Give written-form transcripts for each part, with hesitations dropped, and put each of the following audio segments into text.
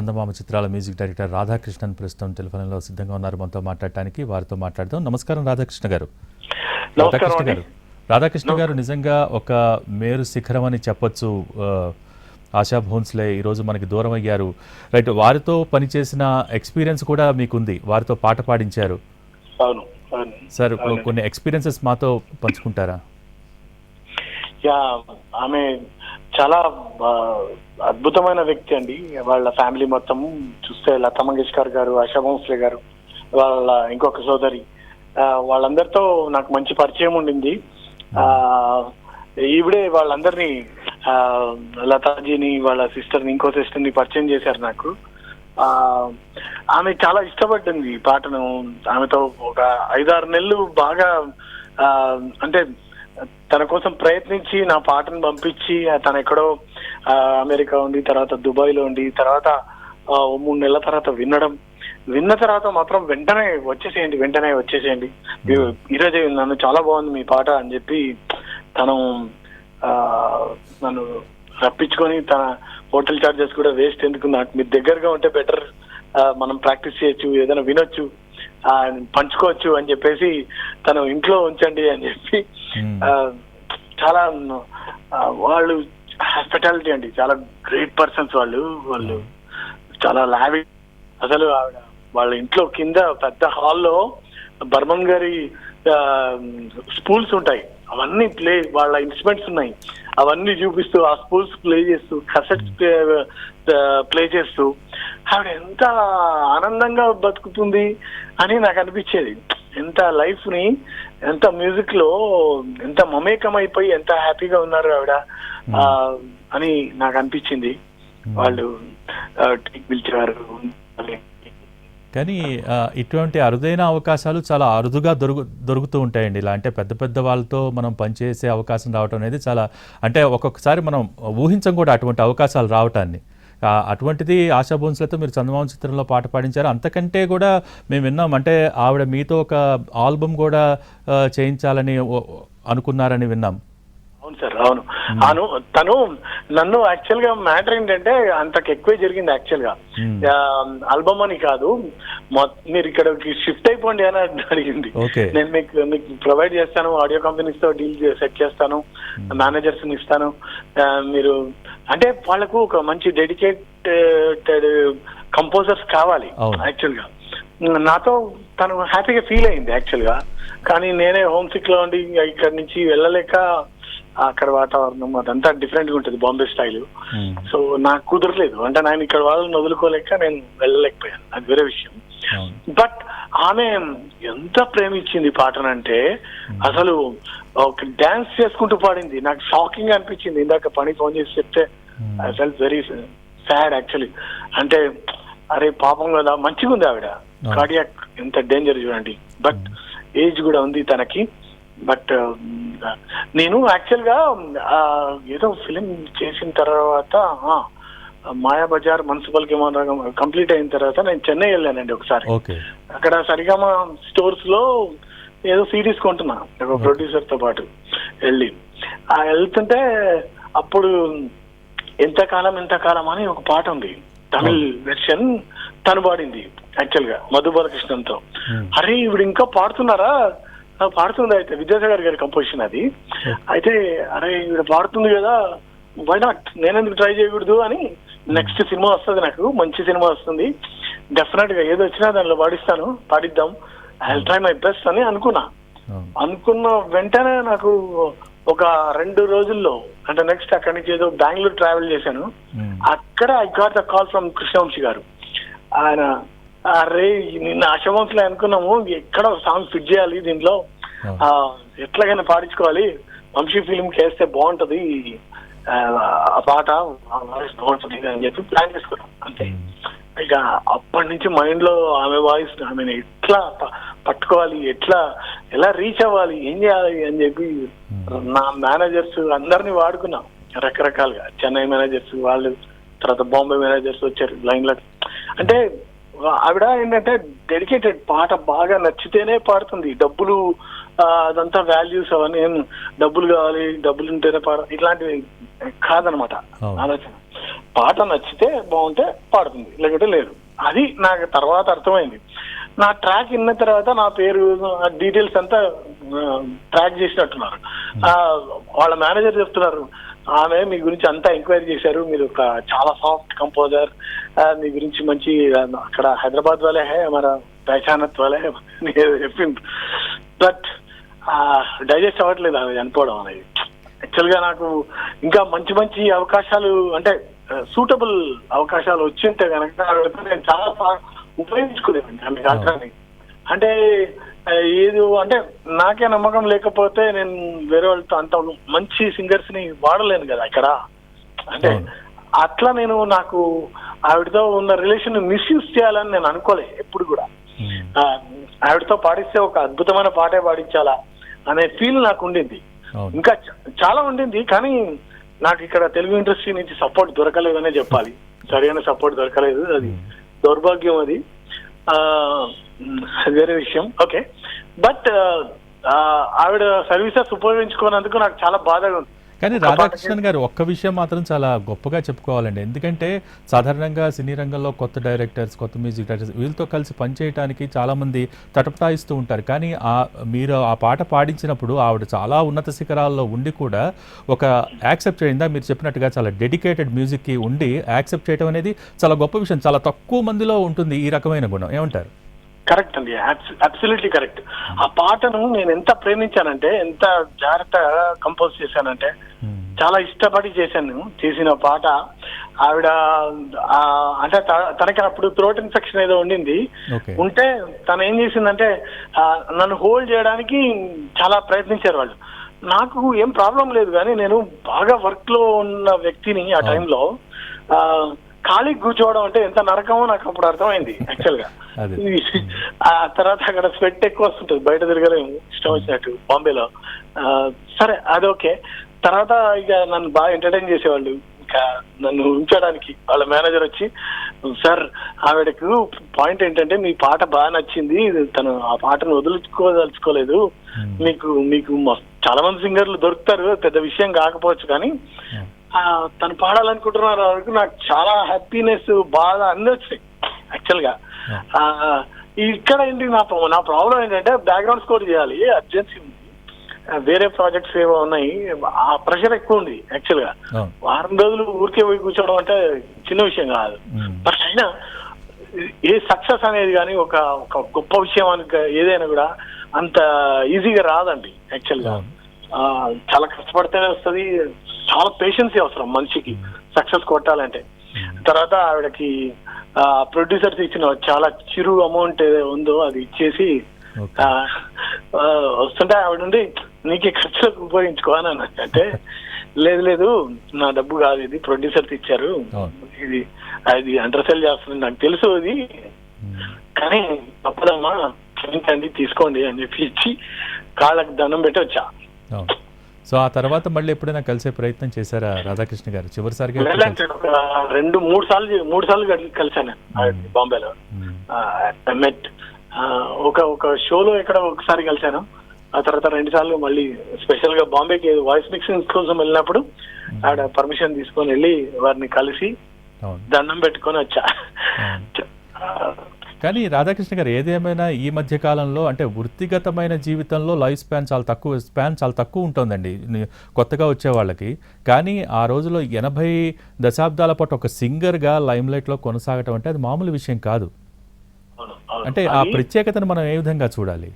చందమామ చిత్రాల music director Radhakrishnan ప్రస్తుతం టెలిఫోన్లో సిద్ధంగా ఉన్నారు మనతో మాట్లాడటానికి. వారితో మాట్లాడదాం. నమస్కారం రాధాకృష్ణ గారు. రాధాకృష్ణ గారు నిజంగా ఒక మేరు శిఖరం అని చెప్పొచ్చు. ఆశా భోన్స్లే ఈరోజు మనకి దూరం అయ్యారు. రైట్, వారితో పనిచేసిన ఎక్స్పీరియన్స్ కూడా మీకుంది, వారితో పాట పాడించారు. సార్, కొన్ని ఎక్స్పీరియన్సెస్ మాతో పంచుకుంటారా? ఆమె చాలా అద్భుతమైన వ్యక్తి అండి. వాళ్ళ ఫ్యామిలీ మొత్తం చూస్తే లతా మంగేష్కర్ గారు, ఆశా భోన్స్లే గారు, వాళ్ళ ఇంకొక సోదరి, వాళ్ళందరితో నాకు మంచి పరిచయం ఉండింది. ఈవిడే వాళ్ళందరినీ, లతాజీని, వాళ్ళ సిస్టర్ని, ఇంకో సిస్టర్ని పరిచయం చేశారు నాకు. ఆమె చాలా ఇష్టపడ్డింది ఈ పాటను. ఆమెతో ఒక 5-6 నెలలు బాగా అంటే తన కోసం ప్రయత్నించి నా పాటను పంపించి, తను ఎక్కడో అమెరికా ఉండి, తర్వాత దుబాయ్లో ఉండి, తర్వాత 3 నెలల తర్వాత విన్న తర్వాత మాత్రం వెంటనే వచ్చేసేయండి ఈరోజే నన్ను చాలా బాగుంది మీ పాట అని చెప్పి తను నన్ను రప్పించుకొని, తన హోటల్ చార్జెస్ కూడా వేస్ట్ ఎందుకు, నాకు మీరు దగ్గరగా ఉంటే బెటర్, మనం ప్రాక్టీస్ చేయొచ్చు, ఏదైనా వినొచ్చు, పంచుకోవచ్చు అని చెప్పేసి తను ఇంట్లో ఉంచండి అని చెప్పి చాలా వాళ్ళు హాస్పిటాలిటీ అండి, చాలా గ్రేట్ పర్సన్స్ వాళ్ళు చాలా లావి. అసలు వాళ్ళ ఇంట్లో కింద పెద్ద హాల్లో బర్మన్ గారి స్పూల్స్ ఉంటాయి, అవన్నీ వాళ్ళ ఇన్స్ట్రుమెంట్స్ ఉన్నాయి, అవన్నీ చూపిస్తూ, ఆ స్పూల్స్ ప్లే చేస్తూ, కసెట్స్ ప్లే చేస్తూ ఆవిడ ఎంత ఆనందంగా బతుకుతుంది అని నాకు అనిపించేది. ఎంత లైఫ్ ని, ఎంత మ్యూజిక్ లో ఎంత మమేకం అయిపోయి ఎంత హ్యాపీగా ఉన్నారు ఆవిడ అని నాకు అనిపించింది. వాళ్ళు పిలిచారు. కానీ ఇటువంటి అరుదైన అవకాశాలు చాలా అరుదుగా దొరుకుతూ ఉంటాయండి. ఇలా అంటే పెద్ద పెద్ద వాళ్ళతో మనం పనిచేసే అవకాశం రావటం అనేది చాలా, అంటే ఒక్కొక్కసారి మనం ఊహించం కూడా అటువంటి అవకాశాలు రావటాన్ని. అటువంటిది ఆశా భోన్స్లేతో మీరు చందమామ చిత్రంలో పాట పాడించారు. అంతకంటే కూడా మేము విన్నాం, అంటే ఆవిడ మీతో ఒక ఆల్బమ్ కూడా చేయించాలని అనుకున్నారని విన్నాం. అవును సార్, అవును. తను నన్ను యాక్చువల్ గా మ్యాటర్ ఏంటంటే అంతకు ఎక్కువే జరిగింది. యాక్చువల్ గా ఆల్బమ్ అని కాదు, మీరు ఇక్కడికి షిఫ్ట్ అయిపోండి అని అడిగింది. నేను మీకు ప్రొవైడ్ చేస్తాను, ఆడియో కంపెనీస్ తో డీల్ సెట్ చేస్తాను, మేనేజర్స్ ని ఇస్తాను, మీరు అంటే వాళ్ళకు ఒక మంచి డెడికేటెడ్ కంపోజర్స్ కావాలి యాక్చువల్ గా. నాతో తను హ్యాపీగా ఫీల్ అయింది యాక్చువల్ గా. కానీ నేనే హోమ్ సిక్ లో ఉండి ఇక్కడ నుంచి వెళ్ళలేక, అక్కడ వాతావరణం అదంతా డిఫరెంట్ గా ఉంటుంది, బాంబే స్టైల్. సో నాకు కుదరలేదు, అంటే నేను ఇక్కడ వాళ్ళని వదులుకోలేక నేను వెళ్ళలేకపోయాను, అది వేరే విషయం. బట్ ఆమె ఎంత ప్రేమించింది పాటనంటే అసలు ఒక డాన్స్ చేసుకుంటూ పాడింది. నాకు షాకింగ్ అనిపించింది. ఇందాక పని ఫోన్ చేసి చెప్తే I felt very sad actually. అంటే అరే పాపం కదా, మంచిగా ఉంది ఆవిడ, కార్డియాక్ ఎంత డేంజర్ చూడండి. బట్ ఏజ్ కూడా ఉంది తనకి. బట్ నేను యాక్చువల్ గా ఏదో ఫిలిం చేసిన తర్వాత మాయాబజార్ మున్సిపల్ కంప్లీట్ అయిన తర్వాత నేను చెన్నై వెళ్ళానండి ఒకసారి. అక్కడ సరిగమ స్టోర్స్ లో ఏదో సిడీస్ కొంటున్నా ఒక ప్రొడ్యూసర్ తో పాటు వెళ్తుంటే అప్పుడు ఎంతకాలం అని ఒక పాట ఉంది, తమిళ్ వెర్షన్, తను పాడింది యాక్చువల్ గా మధు బాలకృష్ణన్తో. అరే ఇవిడు ఇంకా పాడుతున్నారా, పాడుతుంది. అయితే విద్యాసాగర్ గారి కంపోజిషన్ అది. అయితే అరే ఇక్కడ పాడుతుంది కదా, వై నాట్, నేనెందుకు ట్రై చేయకూడదు అని. నెక్స్ట్ సినిమా వస్తుంది, నాకు మంచి సినిమా వస్తుంది, డెఫినెట్ గా ఏది వచ్చినా దానిలో పాడిద్దాం, I will try my best అని అనుకున్న వెంటనే నాకు ఒక 2 రోజుల్లో, అంటే నెక్స్ట్ అక్కడి నుంచి ఏదో బెంగళూరు ట్రావెల్ చేశాను. అక్కడ I got the call from Krishna Vamsi గారు. ఆయన అరే నిన్న ఆశా భోన్స్లే అనుకున్నాము, ఎక్కడ సాంగ్ ఫిట్ చేయాలి, దీంట్లో ఎట్లాగైనా పాడించుకోవాలి, వంశీ ఫిలిం వేస్తే బాగుంటది ఆ పాట, బాగుంటుంది అని చెప్పి ప్లాన్ చేసుకున్నాం అంతే. ఇక అప్పటి నుంచి మైండ్ లో ఆమె వాయిస్, ఆమెను ఎట్లా పట్టుకోవాలి, ఎలా రీచ్ అవ్వాలి, ఏం చేయాలి అని చెప్పి నా మేనేజర్స్ అందరినీ వాడుకున్నాం రకరకాలుగా. చెన్నై మేనేజర్స్ వాళ్ళు, తర్వాత బాంబే మేనేజర్స్ వచ్చారు లైన్ లో. అంటే ఆవిడ ఏంటంటే డెడికేటెడ్, పాట బాగా నచ్చితేనే పాడుతుంది. డబ్బులు అదంతా వాల్యూస్ అవన్నీ ఏం డబ్బులు కావాలి, డబ్బులు ఉంటేనే పాడ ఇట్లాంటివి కాదనమాట ఆలోచన. పాట నచ్చితే బాగుంటే పాడుతుంది, లేకపోతే లేదు. అది నాకు తర్వాత అర్థమైంది. నా ట్రాక్ విన్న తర్వాత నా పేరు డీటెయిల్స్ అంతా ట్రాక్ చేసినట్టున్నారు. వాళ్ళ మేనేజర్ చెప్తున్నారు, ఆమె మీ గురించి అంతా ఎంక్వైరీ చేశారు, మీరు ఒక చాలా సాఫ్ట్ కంపోజర్, మీ గురించి మంచి అక్కడ హైదరాబాద్ వాళ్ళే హే మన పహచానత్ వాళ్ళే చెప్పింది. బట్ డైజెస్ట్ అవ్వట్లేదు ఆమె చనిపోవడం అనేది. యాక్చువల్ గా నాకు ఇంకా మంచి మంచి అవకాశాలు, అంటే సూటబుల్ అవకాశాలు వచ్చింటే కనుక నేను చాలా ఉపయోగించుకునేదండి ఆమె గాత్రాన్ని. అంటే ఏది అంటే నాకే నమ్మకం లేకపోతే నేను వేరే వాళ్ళతో అంత మంచి సింగర్స్ ని వాడలేను కదా ఇక్కడ. అంటే అట్లా నేను నాకు ఆవిడతో ఉన్న రిలేషన్ మిస్యూజ్ చేయాలని నేను అనుకోలే ఎప్పుడు కూడా. ఆవిడతో పాడిస్తే ఒక అద్భుతమైన పాటే పాడించాలా అనే ఫీల్ నాకు ఉండింది. ఇంకా చాలా ఉండింది, కానీ నాకు ఇక్కడ తెలుగు ఇండస్ట్రీ నుంచి సపోర్ట్ దొరకలేదనే చెప్పాలి. సరైన సపోర్ట్ దొరకలేదు, అది దౌర్భాగ్యం. అది వేరే విషయం. ఓకే, బట్ ఆవిడ సర్వీసెస్ ఉపయోగించుకున్నందుకు నాకు చాలా బాధగా ఉంది. కానీ రాధాకృష్ణన్ గారు ఒక్క విషయం మాత్రం చాలా గొప్పగా చెప్పుకోవాలండి. ఎందుకంటే సాధారణంగా సినీ రంగంలో కొత్త డైరెక్టర్స్, కొత్త మ్యూజిక్ డైరెక్టర్స్ వీళ్ళతో కలిసి పనిచేయడానికి చాలామంది తటపటాయిస్తూ ఉంటారు. కానీ మీరు ఆ పాట పాడించినప్పుడు ఆవిడ చాలా ఉన్నత శిఖరాల్లో ఉండి కూడా ఒక యాక్సెప్ట్ చేయిందా, మీరు చెప్పినట్టుగా చాలా డెడికేటెడ్ మ్యూజిక్కి ఉండి యాక్సెప్ట్ చేయడం అనేది చాలా గొప్ప విషయం. చాలా తక్కువ మందిలో ఉంటుంది ఈ రకమైన గుణం. ఏమంటారు? కరెక్ట్ అండి, అబ్సల్యూట్లీ కరెక్ట్. ఆ పాటను నేను ఎంత ప్రేమించానంటే, ఎంత జాగ్రత్తగా కంపోజ్ చేశానంటే, చాలా ఇష్టపడి చేశాను. చేసిన పాట ఆవిడ అంటే తనకి అప్పుడు థ్రోట్ ఇన్ఫెక్షన్ ఏదో ఉండింది. ఉంటే తను ఏం చేసిందంటే నన్ను హోల్డ్ చేయడానికి చాలా ప్రయత్నించారు వాళ్ళు. నాకు ఏం ప్రాబ్లం లేదు, కానీ నేను బాగా వర్క్ లో ఉన్న వ్యక్తిని ఆ టైంలో ఖాళీ కూర్చోవడం అంటే ఎంత నరకమో నాకు అప్పుడు అర్థమైంది యాక్చువల్ గా. ఆ తర్వాత అక్కడ స్వెట్ ఎక్కువ వస్తుంటుంది, బయట తిరగలేము ఇష్టం వచ్చినట్టు బాంబేలో. సరే అది ఓకే. తర్వాత ఇక నన్ను బాగా ఎంటర్టైన్ చేసేవాళ్ళు. ఇంకా నన్ను ఉంచడానికి వాళ్ళ మేనేజర్ వచ్చి, సార్ ఆవిడకు పాయింట్ ఏంటంటే మీ పాట బాగా నచ్చింది, తను ఆ పాటను వదులుకోదలుచుకోలేదు, మీకు మీకు చాలా మంది సింగర్లు దొరుకుతారు, పెద్ద విషయం కాకపోవచ్చు, కానీ తను పాడాలనుకుంటున్నారు వరకు నాకు చాలా హ్యాపీనెస్, బాధ అన్నీ వచ్చాయి యాక్చువల్ గా. ఇక్కడ ఏంటి నా ప్రాబ్లం ఏంటంటే బ్యాక్గ్రౌండ్ స్కోర్ చేయాలి, అర్జెన్సీ ఉంది, వేరే ప్రాజెక్ట్స్ ఏవో ఉన్నాయి, ఆ ప్రెషర్ ఎక్కువ ఉంది యాక్చువల్ గా. వారం రోజులు ఊరికే పోయి కూర్చోవడం అంటే చిన్న విషయం కాదు. బట్ అయినా ఏ సక్సెస్ అనేది కానీ ఒక గొప్ప విషయం అని ఏదైనా కూడా అంత ఈజీగా రాదండి యాక్చువల్ గా. చాలా కష్టపడితేనే వస్తుంది, చాలా పేషెన్సీ అవసరం మనిషికి సక్సెస్ కొట్టాలంటే. తర్వాత ఆవిడకి ప్రొడ్యూసర్స్ ఇచ్చిన చాలా చిరు అమౌంట్ ఏదో ఉందో అది ఇచ్చేసి వస్తుంటే ఆవిడ నుండి నీకే ఖర్చులకు ఉపయోగించుకో అని అంటే, లేదు లేదు నా డబ్బు కాదు, ఇది ప్రొడ్యూసర్స్ ఇచ్చారు, ఇది అది అండర్సెల్ చేస్తుంది నాకు తెలుసు, అది కానీ తప్పదమ్మా క్షమించండి తీసుకోండి అని చెప్పి ఇచ్చి కాళ్ళకి దండం పెట్టి వచ్చా. సో ఆ తర్వాత మళ్ళీ ఎప్పుడైనా కలిసే ప్రయత్నం చేశారా రాధాకృష్ణ గారు? చివరిసారిగా మూడు సార్లు కలిసాను బాంబేలో. మెట్ ఒక షోలో ఇక్కడ ఒకసారి కలిసాను, ఆ తర్వాత 2 సార్లు మళ్ళీ స్పెషల్ గా బాంబేకి వాయిస్ మిక్సింగ్ కోసం వెళ్ళినప్పుడు ఆడ పర్మిషన్ తీసుకొని వెళ్ళి వారిని కలిసి దండం పెట్టుకొని వచ్చా. కానీ రాధాకృష్ణ గారు ఏదేమైనా ఈ మధ్య కాలంలో అంటే వృత్తిగతమైన జీవితంలో లైఫ్ స్పాన్ చాలా తక్కువ ఉంటుందండి కొత్తగా వచ్చే వాళ్ళకి. కానీ ఆ రోజులో 80 దశాబ్దాల పాటు ఒక సింగర్గా లైమ్లైట్లో కొనసాగటం అంటే అది మామూలు విషయం కాదు. అంటే ఆ ప్రత్యేకతను మనం ఏ విధంగా చూడాలి?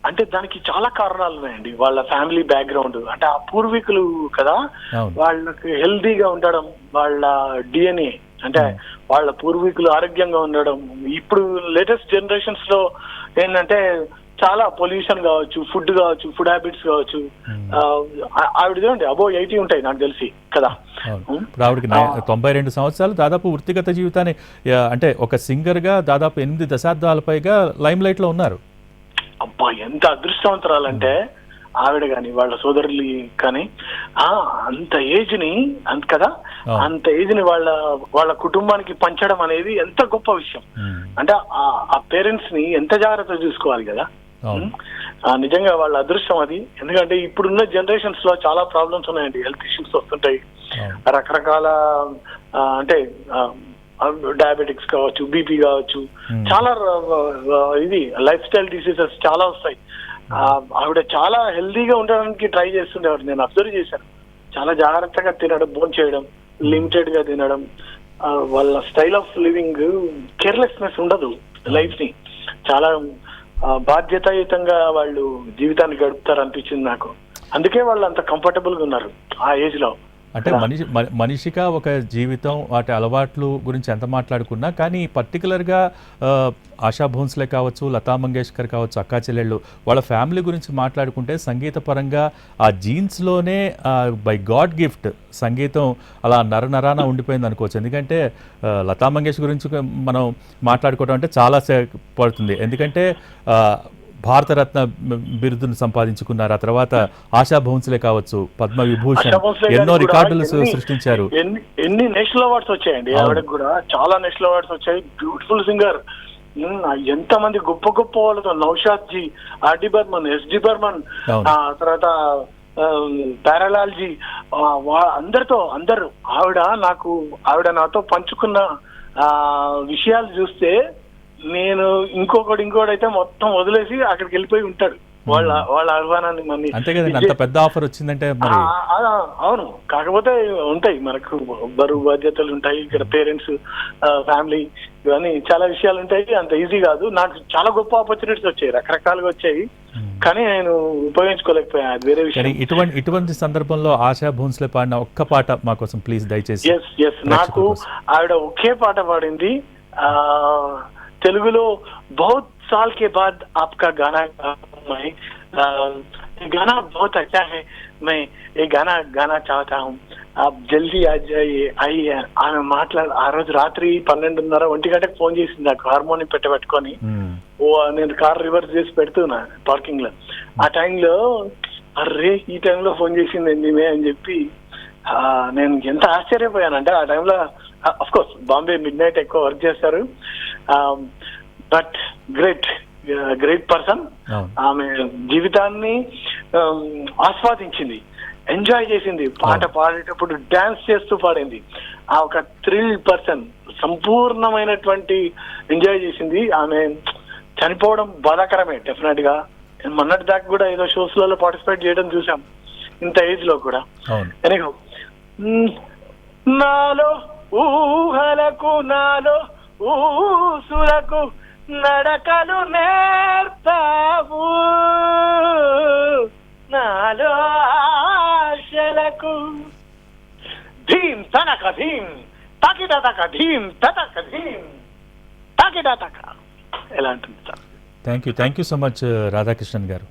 అంటే దానికి చాలా కారణాలు ఉన్నాయండి. వాళ్ళ ఫ్యామిలీ బ్యాక్గ్రౌండ్, అంటే ఆ పూర్వీకులు కదా, వాళ్ళకి హెల్దీగా ఉండడం, వాళ్ళ డిఎన్ఏ అంటే వాళ్ళ పూర్వీకులు ఆరోగ్యంగా ఉండడం. ఇప్పుడు లేటెస్ట్ జనరేషన్స్ లో ఏంటంటే చాలా పొల్యూషన్ కావచ్చు, ఫుడ్ హ్యాబిట్స్ కావచ్చు. ఆవిడదండి అబో 80 ఉంటాయి నాకు తెలిసి కదా. ఆవిడకి 92 సంవత్సరాలు దాదాపు వృత్తిగత జీవితాన్ని అంటే ఒక సింగర్ గా దాదాపు 8 దశాబ్దాల పైగా లైమ్ లైట్ లో ఉన్నారు. అబ్బా ఎంత అదృష్టవంతరాలంటే ఆవిడ కానీ వాళ్ళ సోదరులు కానీ అంత ఏజ్ ని కదా, అంత ఏజ్ ని వాళ్ళ కుటుంబానికి పంచడం అనేది ఎంత గొప్ప విషయం. అంటే ఆ పేరెంట్స్ ని ఎంత జాగ్రత్త చూసుకోవాలి కదా. నిజంగా వాళ్ళ అదృష్టం అది. ఎందుకంటే ఇప్పుడున్న జనరేషన్స్ లో చాలా ప్రాబ్లమ్స్ ఉన్నాయండి, హెల్త్ ఇష్యూస్ వస్తుంటాయి, రకరకాల అంటే డయాబెటిక్స్ కావచ్చు, బీపీ కావచ్చు, చాలా ఇది లైఫ్ స్టైల్ డిసీజెస్ చాలా వస్తాయి. ఆవిడ చాలా హెల్దీగా ఉండడానికి ట్రై చేస్తుండేవారు, నేను అబ్జర్వ్ చేశాను. చాలా జాగ్రత్తగా తినడం, భోజనం చేయడం, లిమిటెడ్ గా తినడం, వాళ్ళ స్టైల్ ఆఫ్ లివింగ్ కేర్లెస్నెస్ ఉండదు, లైఫ్ ని చాలా బాధ్యతాయుతంగా వాళ్ళు జీవితాన్ని గడుపుతారు అనిపించింది నాకు. అందుకే వాళ్ళు అంత కంఫర్టబుల్ గా ఉన్నారు ఆ ఏజ్ లో. అంటే మనిషిగా ఒక జీవితం, వాటి అలవాట్లు గురించి ఎంత మాట్లాడుకున్నా కానీ పర్టికులర్గా ఆశా భోన్స్లే కావచ్చు, లతా మంగేష్కర్ కావచ్చు, అక్కా చెల్లెళ్ళు, వాళ్ళ ఫ్యామిలీ గురించి మాట్లాడుకుంటే సంగీతపరంగా ఆ జీన్స్లోనే బై గాడ్ గిఫ్ట్ సంగీతం అలా నరనరాన ఉండిపోయింది అనుకోవచ్చు. ఎందుకంటే లతా మంగేష్ గురించి మనం మాట్లాడుకోవడం అంటే చాలా పడుతుంది. ఎందుకంటే భారతరత్న బిరుదును సంపాదించుకున్నారు. ఆ తర్వాత ఆశా భోన్స్లే కావచ్చు, పద్మ విభూషణ్, ఎన్నో రికార్డులు సృష్టించారు. ఎన్ని నేషనల్ అవార్డ్స్ వచ్చాయండి ఆవిడకి కూడా, చాలా నేషనల్ అవార్డ్స్ వచ్చాయి. Beautiful singer. ఎంత మంది గొప్ప గొప్ప వాళ్ళతో, నౌషాద్ జీ, ఆర్డి బర్మన్, ఎస్డి బర్మన్, తర్వాత ప్యారలాల్ జీ, అందరూ ఆవిడ నాతో పంచుకున్న విషయాలు చూస్తే నేను ఇంకోటి అయితే మొత్తం వదిలేసి అక్కడికి వెళ్ళిపోయి ఉంటాడు. వాళ్ళ ఆహ్వానాన్ని మళ్ళీ అంతే కదండి, అంత పెద్ద ఆఫర్ వచ్చిందంటే. అవును, కాకపోతే ఉంటాయి మనకు బరువు బాధ్యతలు ఉంటాయి ఇక్కడ, పేరెంట్స్, ఫ్యామిలీ, ఇవన్నీ చాలా విషయాలు ఉంటాయి. అంత ఈజీ కాదు. నాకు చాలా గొప్ప ఆపర్చునిటీస్ వచ్చాయి, రకరకాలుగా వచ్చాయి, కానీ నేను ఉపయోగించుకోలేకపోయాను. అది వేరే విషయం. ఇటువంటి సందర్భంలో ఆశా భోన్స్లే పాడిన ఒక్క పాట మా కోసం ప్లీజ్ దయచేసి. నాకు ఆవిడ ఒకే పాట పాడింది తెలుగులో, बहुत साल के बाद आपका गाना मैं गाना बहुत अच्छा है, मैं ये गाना गाना चाहता हूँ, आप जल्दी आ जाइए आइए. ఆమె ఆ రోజు రాత్రి 12:30 1 గంటకు ఫోన్ చేసింది నాకు, హార్మోనియం పెట్టబెట్టుకొని. నేను కార్ రివర్స్ చేసి పెడుతున్నా పార్కింగ్ లో. ఆ టైంలో అర్రే ఈ టైంలో ఫోన్ చేసింది మేమే అని చెప్పి నేను ఎంత ఆశ్చర్యపోయానంటే, ఆ టైంలో of course Bombay mid night ఎక్కువ వర్క్ చేస్తారు, బట్ గ్రేట్ పర్సన్. ఆమె జీవితాన్ని ఆస్వాదించింది, ఎంజాయ్ చేసింది, పాట పాడేటప్పుడు డాన్స్ చేస్తూ పాడింది. ఆ ఒక థ్రిల్ పర్సన్, సంపూర్ణమైనటువంటి ఎంజాయ్ చేసింది. ఆమె చనిపోవడం బాధాకరమే డెఫినెట్ గా. మొన్నటి దాకా కూడా ఏదో షోస్ లలో పార్టిసిపేట్ చేయడం చూసాం, ఇంత ఏజ్ లో కూడా. ఎనిగో, నాలో ఊహలకు నాలో ఊసులకు నడకలు నేర్పావు, నాలో ఆశలకు ధీం తనక ధీం తాకిట తక ధీం తనక ధీం తాకిట తక. ఎలా ఉంటుంది sir? Thank you so much Radhakrishnan గారు.